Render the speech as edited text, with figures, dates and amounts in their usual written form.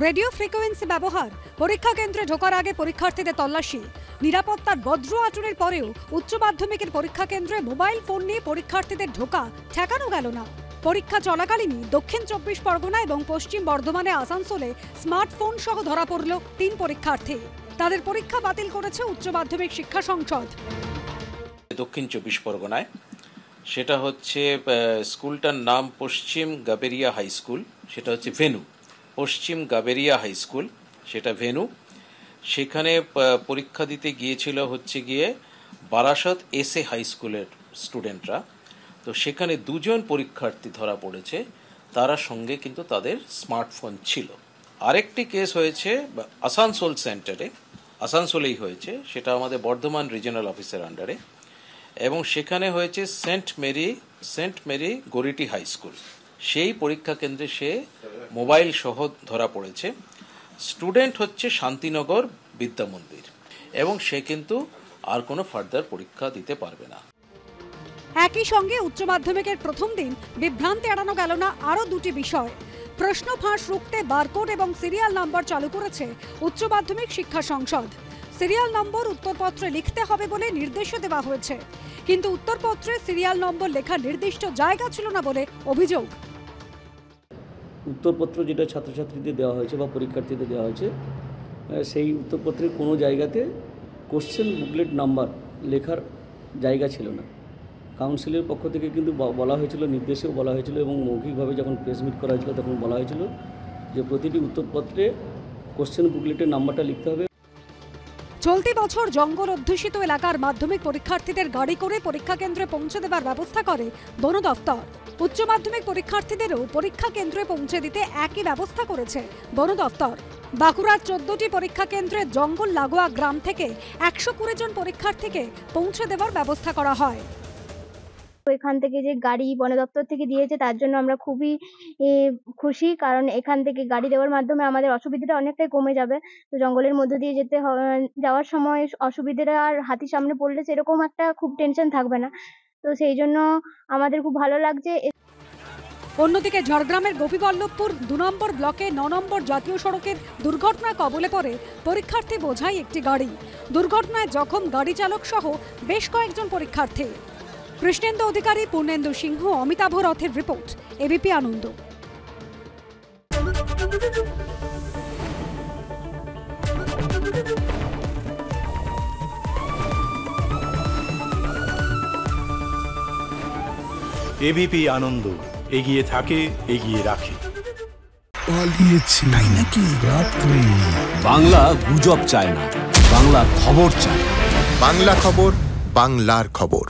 Radio frequency ব্যবহার, পরীক্ষা কেন্দ্রে ঢোকার আগে পরীক্ষার্থীদের তল্লাশি, নিরাপত্তার বজ্র আচরণের পরেও উচ্চ মাধ্যমিকের পরীক্ষা কেন্দ্রে মোবাইল ফোন নিয়ে পরীক্ষার্থীদের ঢোকা ঠেকানো গেল না। পরীক্ষা চলাকালীনই দক্ষিণ 24 পরগনা এবং পশ্চিম বর্ধমানে আসানসোলে স্মার্টফোন সহ ধরা পড়ল 3 পরীক্ষার্থী। তাদের পরীক্ষা বাতিল করেছে উচ্চ মাধ্যমিক শিক্ষা সংসদ। দক্ষিণ 24 পরগনায় সেটা হচ্ছে স্কুলটার নাম পশ্চিম গাবেরিয়া হাই স্কুল, সেটা হচ্ছে ভেনু। পশ্চিম গাবেরিয়া হাই স্কুল সেটা ভেনু। সেখানে পরীক্ষা দিতে গিয়েছিল হচ্ছে গিয়ে বারাসাত এসএ হাই স্কুলের স্টুডেন্টরা। তো সেখানে 2 জন পরীক্ষার্থী ধরা পড়েছে, তারা সঙ্গে কিন্তু তাদের স্মার্টফোন ছিল। আরেকটি কেস হয়েছে আসানসোল সেন্টারে, আসানসোলেই হয়েছে, সেটা আমাদের বর্ধমান রিজিওনাল অফিসের আন্ডারে, এবং সেখানে হয়েছে সেন্ট মেরি গরিটি হাই স্কুল। সেই পরীক্ষা কেন্দ্রে সে মোবাইল সহ ধরা পড়েছে। স্টুডেন্ট হচ্ছে শান্তিনগর বিদ্যা মন্দির, এবং সে কিন্তু আর কোনো ফার্দার পরীক্ষা দিতে পারবে না। একই সঙ্গে উচ্চ মাধ্যমিকের প্রথম দিন বিভ্রান্তি এড়ানো গেল না আরও 2টি বিষয়। প্রশ্ন ফাঁস রুখতে বারকোড এবং সিরিয়াল নম্বর চালু করেছে উচ্চ মাধ্যমিক শিক্ষা সংসদ। সিরিয়াল নম্বর উত্তরপত্রে লিখতে হবে বলে নির্দেশও দেওয়া হয়েছে, কিন্তু উত্তরপত্রে সিরিয়াল নম্বর লেখা নির্দিষ্ট জায়গা ছিল না বলে অভিযোগ। উত্তরপত্র যেটা ছাত্রছাত্রীদের দেওয়া হয়েছে বা পরীক্ষার্থীদের দেওয়া হয়েছে, সেই উত্তরপত্রের কোনো জায়গাতে কোশ্চেন বুকলেট নাম্বার লেখার জায়গা ছিল না। কাউন্সিলের পক্ষ থেকে কিন্তু বলা হয়েছিল, নির্দেশেও বলা হয়েছিল, এবং মৌখিকভাবে যখন প্রেস মিট করা হয়েছিল তখন বলা হয়েছিল যে প্রতিটি উত্তরপত্রে কোশ্চেন বুকলেটের নাম্বারটা লিখতে হবে। চলতি বছর জঙ্গল অধ্যুষিত এলাকার মাধ্যমিক পরীক্ষার্থীদের গাড়ি করে পরীক্ষা কেন্দ্রে পৌঁছে দেবার ব্যবস্থা করে বন দফতর। উচ্চ মাধ্যমিক পরীক্ষার্থীদেরও পরীক্ষা কেন্দ্রে পৌঁছে দিতে একই ব্যবস্থা করেছে বন দফতর। বাঁকুড়ার 14টি পরীক্ষা কেন্দ্রে জঙ্গল লাগোয়া গ্রাম থেকে 120 জন পরীক্ষার্থীকে পৌঁছে দেবার ব্যবস্থা করা হয়। এখান থেকে যে গাড়ি বন দপ্তর থেকে দিয়েছে তার জন্য আমরা খুবই খুশি, কারণ এখান থেকে গাড়ি দেওয়ার মাধ্যমে আমাদের অসুবিধাটা অনেকটাই কমে যাবে। তো জঙ্গলের মধ্যে দিয়ে যাওয়ার সময় অসুবিধাটা আর হাতির সামনে পড়লে সেরকম একটা খুব টেনশন থাকবে না, তো সেই জন্য আমাদের খুব ভালো লাগছে। অন্যদিকে ঝাড়গ্রামের গোপীবল্লভপুর 2 নম্বর ব্লকে 9 নম্বর জাতীয় সড়কের দুর্ঘটনা কবলে পড়ে পরীক্ষার্থী বোঝাই একটি গাড়ি। দুর্ঘটনায় জখম গাড়ি চালক সহ বেশ কয়েকজন পরীক্ষার্থী। কৃষ্ণেন্দু অধিকারী, পূর্ণেন্দু সিংহ, অমিতাভ রথের রিপোর্ট, এবিপি আনন্দ। এবিপি আনন্দ, এগিয়ে থাকে, এগিয়ে রাখে। পালিয়েছে তাই নাকি? রাত্রে বাংলা গুজব চায় না, বাংলা খবর চায়। বাংলা খবর, বাংলার খবর।